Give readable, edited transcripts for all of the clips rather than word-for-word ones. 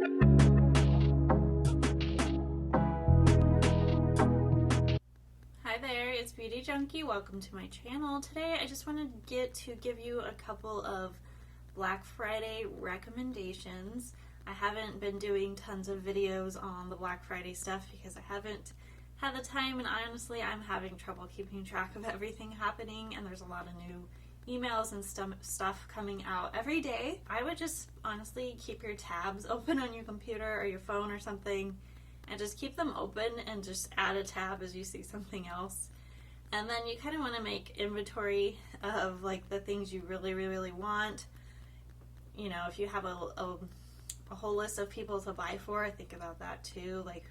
Hi there, it's Beauty Junkie. Welcome to my channel. Today I just wanted to give you a couple of Black Friday recommendations. I haven't been doing tons of videos on the Black Friday stuff because I haven't had the time, and honestly I'm having trouble keeping track of everything happening, and there's a lot of new emails and stuff coming out every day. I would just honestly keep your tabs open on your computer or your phone or something, and just keep them open and just add a tab as you see something else. And then you kind of want to make inventory of like the things you really want. You know, if you have a whole list of people to buy for, think about that too. Like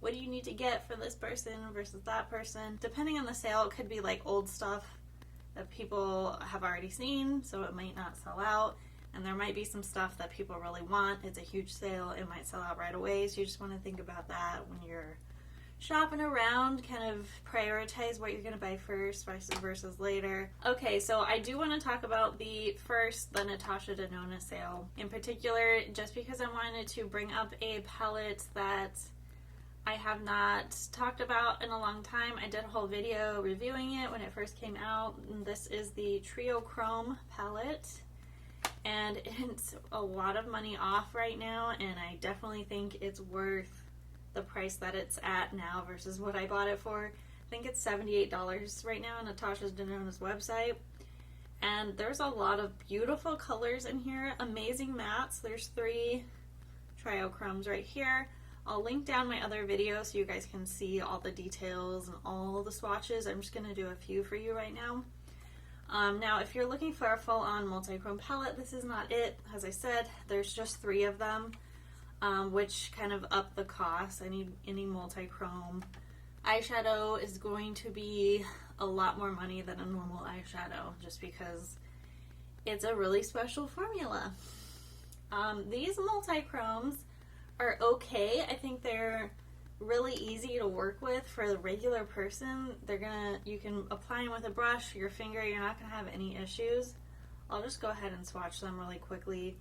what do you need to get for this person versus that person? Depending on the sale, it could be like old stuff that people have already seen, so it might not sell out. And there might be some stuff that people really want. It's a huge sale, it might sell out right away, so you just want to think about that when you're shopping around. Kind of prioritize what you're going to buy first versus later. Okay, so I do want to talk about the Natasha Denona sale. In particular, just because I wanted to bring up a palette that I have not talked about in a long time. I did a whole video reviewing it when it first came out. And this is the Trio Chrome palette, and it's a lot of money off right now, and I definitely think it's worth the price that it's at now versus what I bought it for. I think it's $78 right now on Natasha Denona's website, and there's a lot of beautiful colors in here, amazing mattes. There's 3 Trio Chromes right here. I'll link down my other video so you guys can see all the details and all the swatches. I'm just going to do a few for you right now. Now, if you're looking for a full-on multi-chrome palette, this is not it. As I said, there's just 3 of them, which kind of up the cost. Any multi-chrome eyeshadow is going to be a lot more money than a normal eyeshadow, just because it's a really special formula. These multi-chromes are okay. I think they're really easy to work with for the regular person. You can apply them with a brush, your finger, you're not gonna have any issues. I'll just go ahead and swatch them really quickly.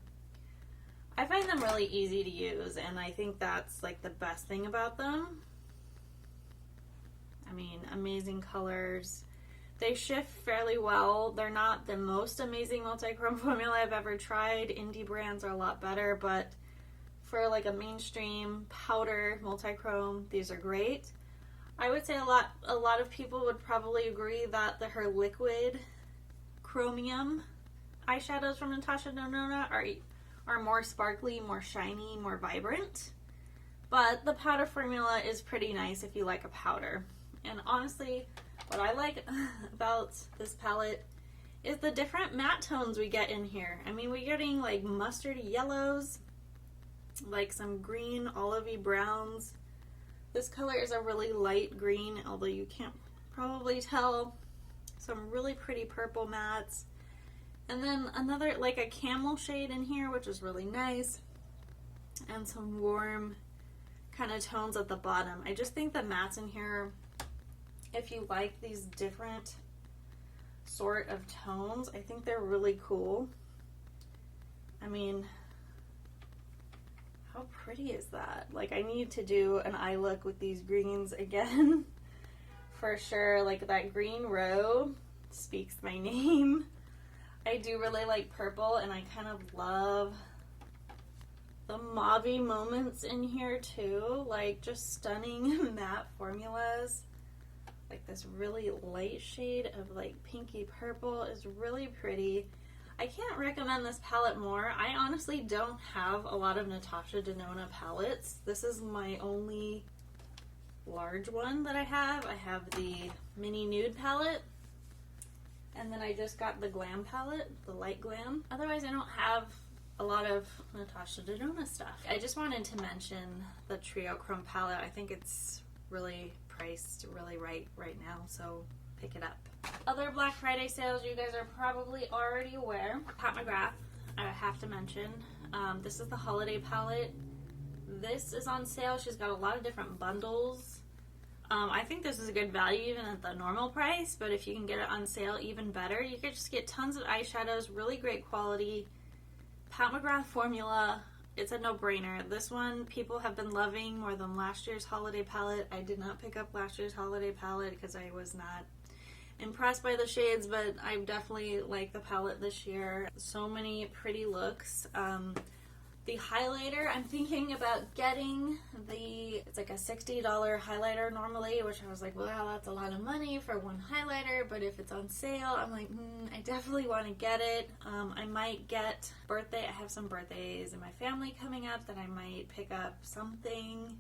I find them really easy to use, and I think that's like the best thing about them. I mean, amazing colors. They shift fairly well. They're not the most amazing multi-chrome formula I've ever tried. Indie brands are a lot better, but for like a mainstream powder multi-chrome, these are great. I would say a lot of people would probably agree that her liquid chromium eyeshadows from Natasha Denona are more sparkly, more shiny, more vibrant. But the powder formula is pretty nice if you like a powder. And honestly, what I like about this palette is the different matte tones we get in here. I mean, we're getting like mustardy yellows, like some green olivey browns. This color is a really light green, although you can't probably tell. Some really pretty purple mattes, and then another like a camel shade in here, which is really nice, and some warm kind of tones at the bottom. I just think the mattes in here, if you like these different sort of tones, I think they're really cool. I mean, how pretty is that? Like, I need to do an eye look with these greens again for sure. Like, that green row speaks my name. I do really like purple, and I kind of love the mauve-y moments in here too. Like, just stunning matte formulas. Like, this really light shade of like pinky purple is really pretty. I can't recommend this palette more. I honestly don't have a lot of Natasha Denona palettes. This is my only large one that I have. I have the mini nude palette, and then I just got the glam palette, the light glam. Otherwise, I don't have a lot of Natasha Denona stuff. I just wanted to mention the Trio Chrome palette. I think it's really priced really right now, so pick it up. Other Black Friday sales you guys are probably already aware. Pat McGrath, I have to mention. This is the holiday palette. This is on sale. She's got a lot of different bundles. I think this is a good value even at the normal price, but if you can get it on sale, even better. You could just get tons of eyeshadows, really great quality. Pat McGrath formula. it's a no-brainer. This one people have been loving more than last year's holiday palette. I did not pick up last year's holiday palette because I was not impressed by the shades, but I definitely like the palette this year. So many pretty looks. The highlighter, I'm thinking about getting it's like a $60 highlighter normally, which I was like, well, that's a lot of money for one highlighter, but if it's on sale, I'm like, I definitely want to get it. I might get I have some birthdays in my family coming up that I might pick up something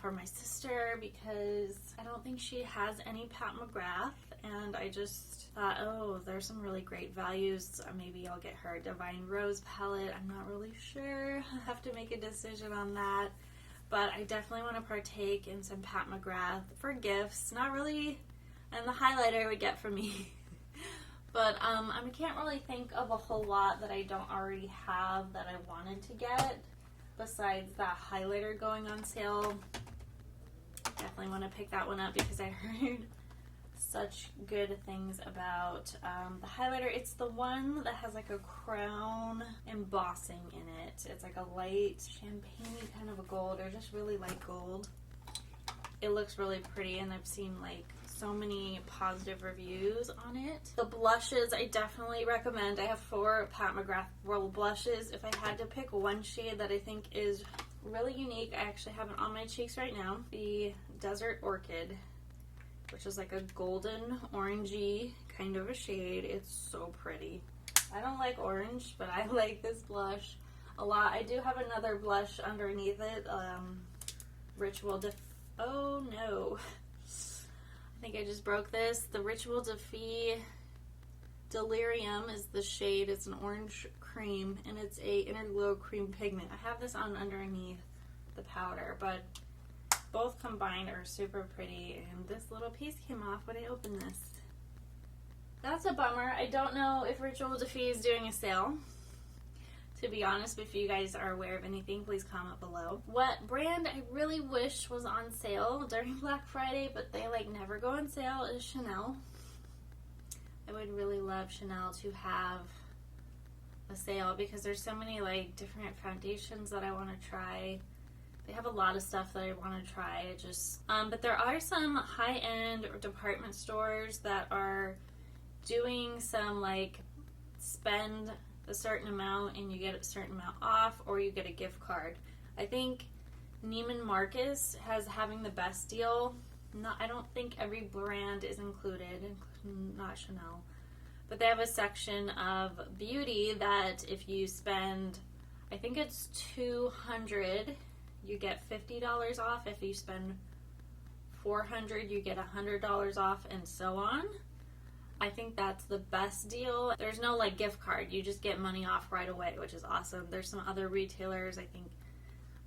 for my sister, because I don't think she has any Pat McGrath, and I just thought, oh, there's some really great values. Maybe I'll get her a Divine Rose palette. I'm not really sure. I have to make a decision on that, but I definitely want to partake in some Pat McGrath for gifts. Not really, and the highlighter I would get from me. But I can't really think of a whole lot that I don't already have that I wanted to get, besides that highlighter going on sale. Definitely want to pick that one up because I heard such good things about the highlighter. It's the one that has like a crown embossing in it. It's like a light champagne kind of a gold, or just really light gold. It looks really pretty, and I've seen like so many positive reviews on it. The blushes I definitely recommend. I have 4 Pat McGrath Roll blushes. If I had to pick one shade that I think is really unique, I actually have it on my cheeks right now. The Desert Orchid, which is like a golden orangey kind of a shade. It's so pretty. I don't like orange, but I like this blush a lot. I do have another blush underneath it. Oh no. I think I just broke this. The Ritual Defy Delirium is the shade. It's an orange cream, and it's a Interglow cream pigment. I have this on underneath the powder, but both combined are super pretty, and this little piece came off when I opened this. That's a bummer. I don't know if Ritual Defy is doing a sale. To be honest, if you guys are aware of anything, please comment below. What brand I really wish was on sale during Black Friday, but they like never go on sale, is Chanel. I would really love Chanel to have a sale, because there's so many like different foundations that I want to try. They have a lot of stuff that I want to try. But there are some high-end department stores that are doing some like spend a certain amount and you get a certain amount off, or you get a gift card. I think Neiman Marcus having the best deal. I don't think every brand is included, not Chanel, but they have a section of beauty that if you spend, I think it's $200, you get $50 off. If you spend $400, you get $100 off, and so on. I think that's the best deal. There's no like gift card. You just get money off right away, which is awesome. There's some other retailers. I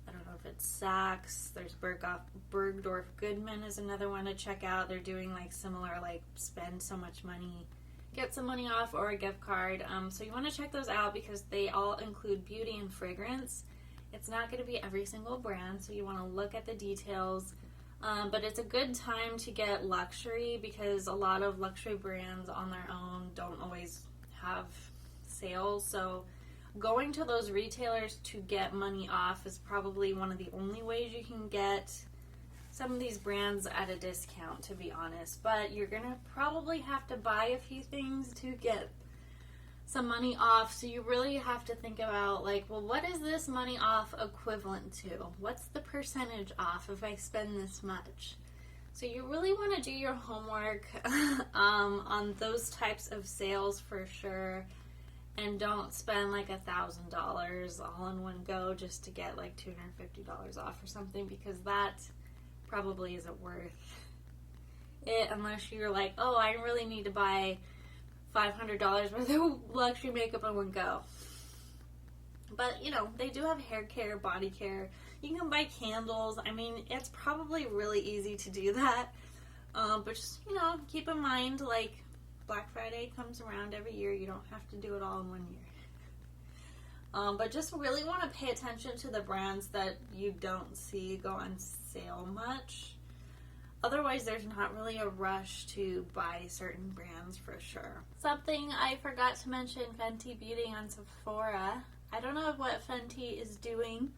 don't know if it's Saks. There's Bergdorf. Goodman is another one to check out. They're doing like similar, like spend so much money, get some money off, or a gift card. So you want to check those out because they all include beauty and fragrance. It's not going to be every single brand, so you want to look at the details. But it's a good time to get luxury, because a lot of luxury brands on their own don't always have sales. So going to those retailers to get money off is probably one of the only ways you can get some of these brands at a discount, to be honest. But you're going to probably have to buy a few things to get some money off, so you really have to think about like, well, what is this money off equivalent to? What's the percentage off if I spend this much? So you really want to do your homework on those types of sales for sure, and don't spend like $1,000 all in one go just to get like $250 off or something, because that probably isn't worth it unless you're like, oh, I really need to buy $500 worth of luxury makeup in one go. But, you know, they do have hair care, body care. You can buy candles. I mean, it's probably really easy to do that. But just, you know, keep in mind, like, Black Friday comes around every year. You don't have to do it all in 1 year. But just really want to pay attention to the brands that you don't see go on sale much. Otherwise, there's not really a rush to buy certain brands for sure. Something I forgot to mention, Fenty Beauty on Sephora. I don't know what Fenty is doing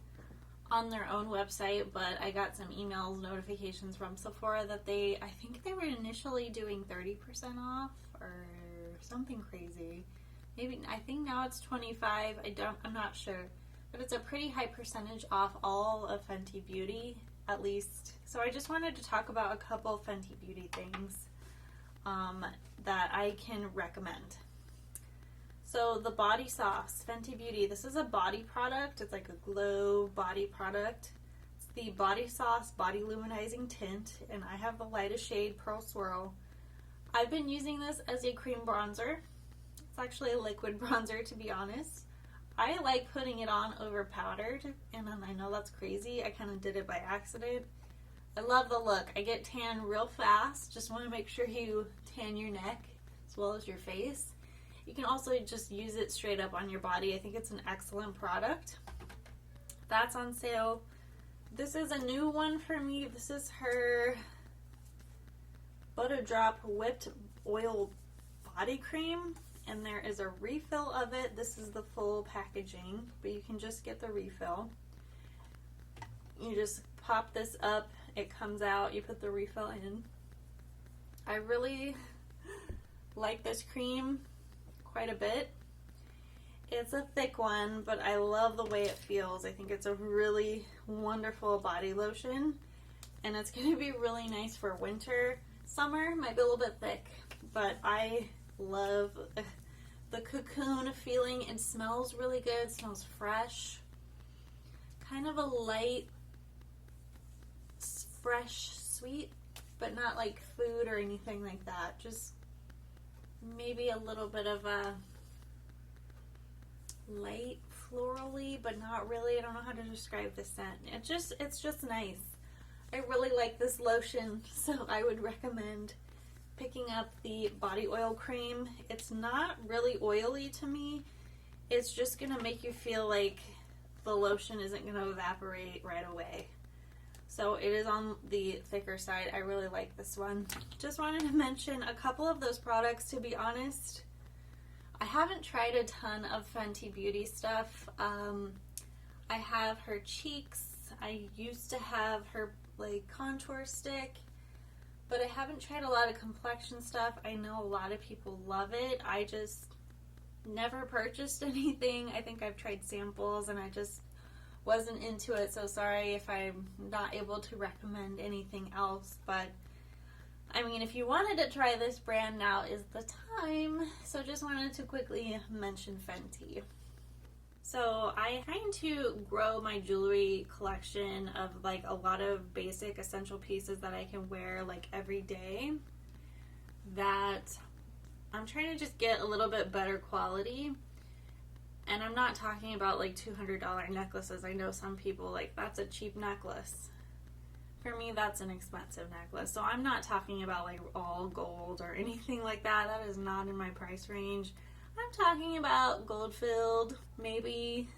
on their own website, but I got some emails, notifications from Sephora that I think they were initially doing 30% off or something crazy. Maybe, I think now it's 25. I'm not sure. But it's a pretty high percentage off all of Fenty Beauty, at least. So I just wanted to talk about a couple Fenty Beauty things that I can recommend. So the body sauce, Fenty Beauty, this is a body product. It's like a glow body product. It's the Body Sauce Body Luminizing Tint, and I have the lightest shade, Pearl Swirl. I've been using this as a cream bronzer. It's actually a liquid bronzer, to be honest. I like putting it on over powdered, and I know that's crazy. I kind of did it by accident. I love the look. I get tan real fast. Just want to make sure you tan your neck as well as your face. You can also just use it straight up on your body. I think it's an excellent product. That's on sale. This is a new one for me. This is her Butter Drop Whipped Oil Body Cream, and there is a refill of it. This is the full packaging, but you can just get the refill. You just pop this up, it comes out, you put the refill in. I really like this cream quite a bit. It's a thick one, but I love the way it feels. I think it's a really wonderful body lotion, and it's going to be really nice for winter. Summer might be a little bit thick, but I love the cocoon feeling. It smells really good. It smells fresh. Kind of a light, fresh, sweet, but not like food or anything like that. Just maybe a little bit of a light florally, but not really. I don't know how to describe the scent. It's just nice. I really like this lotion, so I would recommend picking up the body oil cream. It's not really oily to me. It's just gonna make you feel like the lotion isn't gonna evaporate right away. So it is on the thicker side. I really like this one. Just wanted to mention a couple of those products. To be honest, I haven't tried a ton of Fenty Beauty stuff. I have her cheeks. I used to have her like contour stick, but I haven't tried a lot of complexion stuff. I know a lot of people love it. I just never purchased anything. I think I've tried samples and I just wasn't into it, so sorry if I'm not able to recommend anything else. But I mean, if you wanted to try this brand, now is the time. So just wanted to quickly mention Fenty. So I'm trying to grow my jewelry collection of like a lot of basic essential pieces that I can wear like every day, that I'm trying to just get a little bit better quality. And I'm not talking about like $200 necklaces. I know some people like, that's a cheap necklace. For me, that's an expensive necklace. So I'm not talking about like all gold or anything like that. That is not in my price range. I'm talking about gold filled, maybe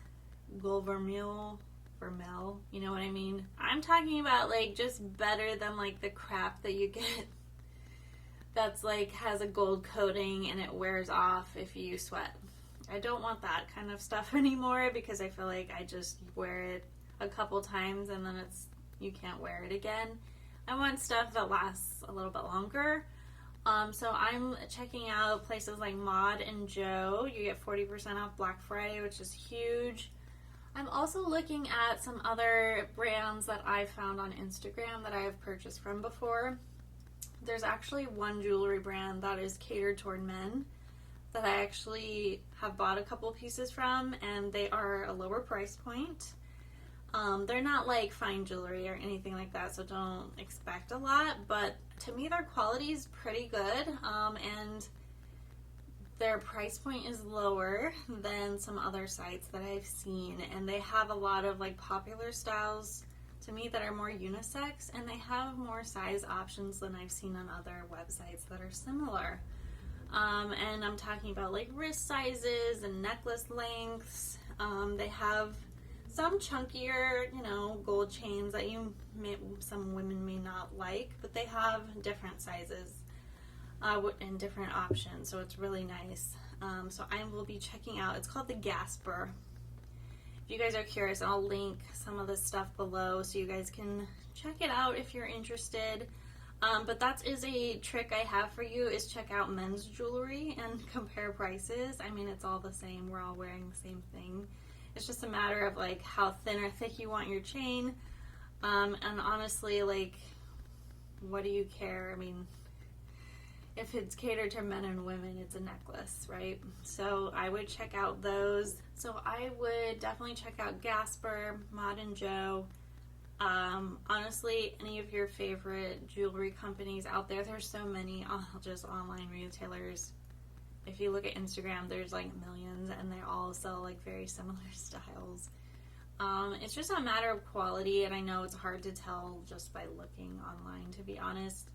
gold vermeil, you know what I mean? I'm talking about like just better than like the crap that you get that's like has a gold coating and it wears off if you sweat. I don't want that kind of stuff anymore, because I feel like I just wear it a couple times and then you can't wear it again. I want stuff that lasts a little bit longer. So I'm checking out places like Mod and Joe. You get 40% off Black Friday, which is huge. I'm also looking at some other brands that I found on Instagram that I have purchased from before. There's actually one jewelry brand that is catered toward men that I actually have bought a couple pieces from, and they are a lower price point. They're not like fine jewelry or anything like that, so don't expect a lot, but to me their quality is pretty good, and their price point is lower than some other sites that I've seen, and they have a lot of like popular styles to me that are more unisex, and they have more size options than I've seen on other websites that are similar. And I'm talking about like wrist sizes and necklace lengths. They have some chunkier, gold chains that some women may not like, but they have different sizes and different options, so it's really nice. So I will be checking out, it's called the Gasper. if you guys are curious, I'll link some of this stuff below so you guys can check it out if you're interested. But that is a trick I have for you, is check out men's jewelry and compare prices. I mean, it's all the same. We're all wearing the same thing. It's just a matter of like how thin or thick you want your chain. And honestly, like, what do you care? I mean, if it's catered to men and women, it's a necklace, right? So I would check out those. So I would definitely check out Gasper, Mod & Joe. Honestly, any of your favorite jewelry companies out there, there's so many, just online retailers. If you look at Instagram, there's like millions, and they all sell like very similar styles. It's just a matter of quality, and I know it's hard to tell just by looking online, to be honest.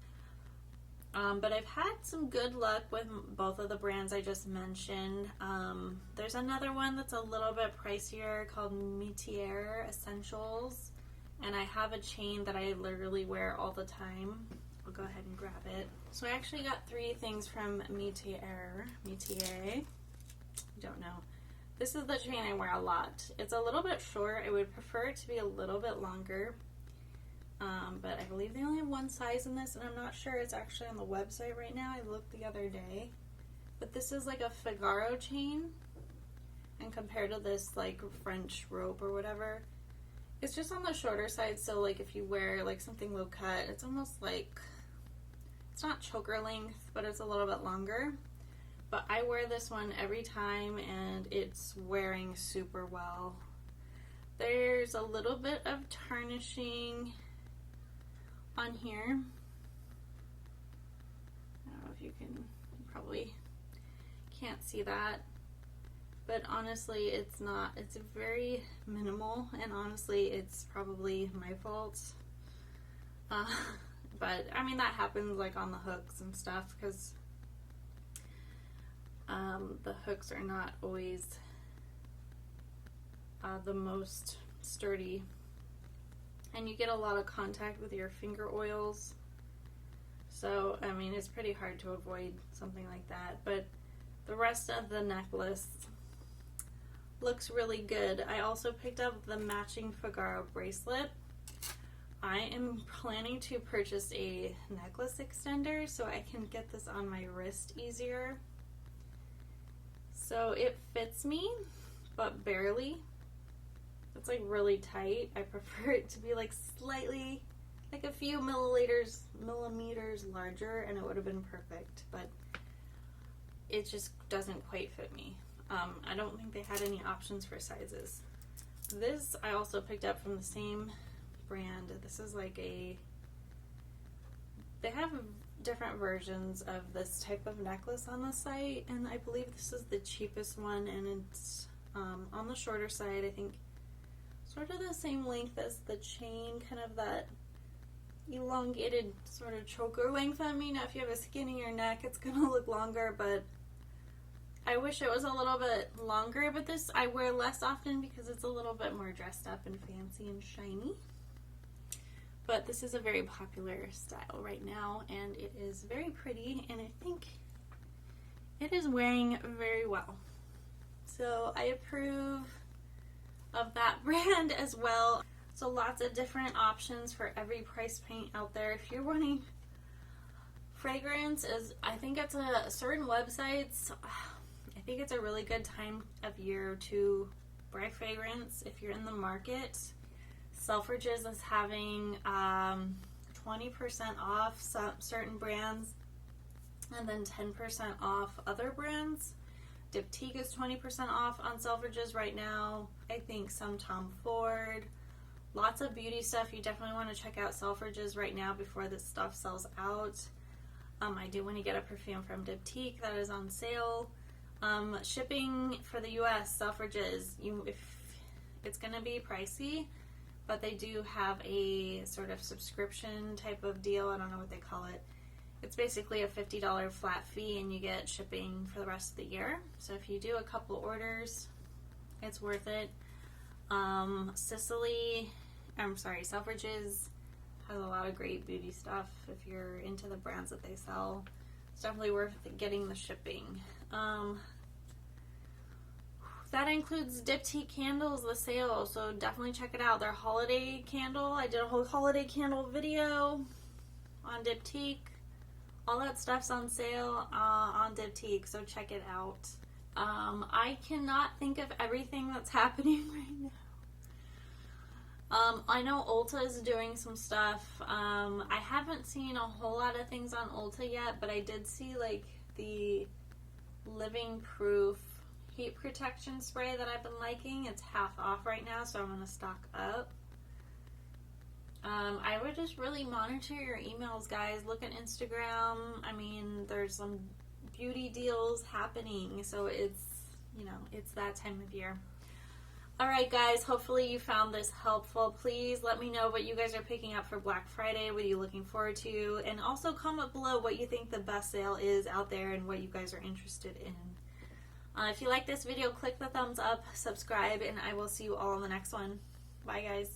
But I've had some good luck with both of the brands I just mentioned. There's another one that's a little bit pricier called Metier Essentials. And I have a chain that I literally wear all the time. I'll go ahead and grab it. So I actually got 3 things from Metier. Don't know. This is the chain I wear a lot. It's a little bit short. I would prefer it to be a little bit longer. But I believe they only have one size in this, and I'm not sure it's actually on the website right now. I looked the other day. But this is like a Figaro chain. And compared to this like French rope or whatever, it's just on the shorter side, so like if you wear like something low cut, it's almost like, it's not choker length, but it's a little bit longer. But I wear this one every time, and it's wearing super well. There's a little bit of tarnishing on here. I don't know if you probably can't see that. But honestly, it's not. It's very minimal, and honestly, it's probably my fault. But I mean, that happens like on the hooks and stuff, because the hooks are not always the most sturdy, and you get a lot of contact with your finger oils. So I mean, it's pretty hard to avoid something like that. But the rest of the necklace looks really good. I also picked up the matching Figaro bracelet. I am planning to purchase a necklace extender so I can get this on my wrist easier. So it fits me, but barely. It's like really tight. I prefer it to be like slightly, like a few millimeters larger, and it would have been perfect, but it just doesn't quite fit me. I don't think they had any options for sizes. This I also picked up from the same brand. This is like they have different versions of this type of necklace on the site, and I believe this is the cheapest one, and it's on the shorter side. I think sort of the same length as the chain, kind of that elongated sort of choker length on me. Now if you have a skinnier neck, it's gonna look longer, but I wish it was a little bit longer. But this I wear less often because it's a little bit more dressed up and fancy and shiny. But this is a very popular style right now, and it is very pretty, and I think it is wearing very well. So I approve of that brand as well. So lots of different options for every price point out there. If you're wanting fragrance, I think it's certain websites, I think it's a really good time of year to buy fragrance if you're in the market. Selfridges is having 20% off certain brands, and then 10% off other brands. Diptyque is 20% off on Selfridges right now. I think some Tom Ford. Lots of beauty stuff. You definitely want to check out Selfridges right now before this stuff sells out. I do want to get a perfume from Diptyque that is on sale. Shipping for the US, Selfridges, it's going to be pricey, but they do have a sort of subscription type of deal. I don't know what they call it. It's basically a $50 flat fee, and you get shipping for the rest of the year. So if you do a couple orders, it's worth it. Selfridges has a lot of great beauty stuff if you're into the brands that they sell. It's definitely worth getting the shipping. that includes Diptyque candles, the sale, so definitely check it out. Their holiday candle, I did a whole holiday candle video on Diptyque. All that stuff's on sale on Diptyque, so check it out. I cannot think of everything that's happening right now. I know Ulta is doing some stuff. I haven't seen a whole lot of things on Ulta yet, but I did see like the Living Proof heat protection spray that I've been liking. It's half off right now, so I'm going to stock up. I would just really monitor your emails, guys. Look at Instagram. I mean, there's some beauty deals happening, so it's, you know, it's that time of year. Alright guys, hopefully you found this helpful. Please let me know what you guys are picking up for Black Friday, what are you looking forward to, and also comment below what you think the best sale is out there and what you guys are interested in. If you like this video, click the thumbs up, subscribe, and I will see you all in the next one. Bye guys.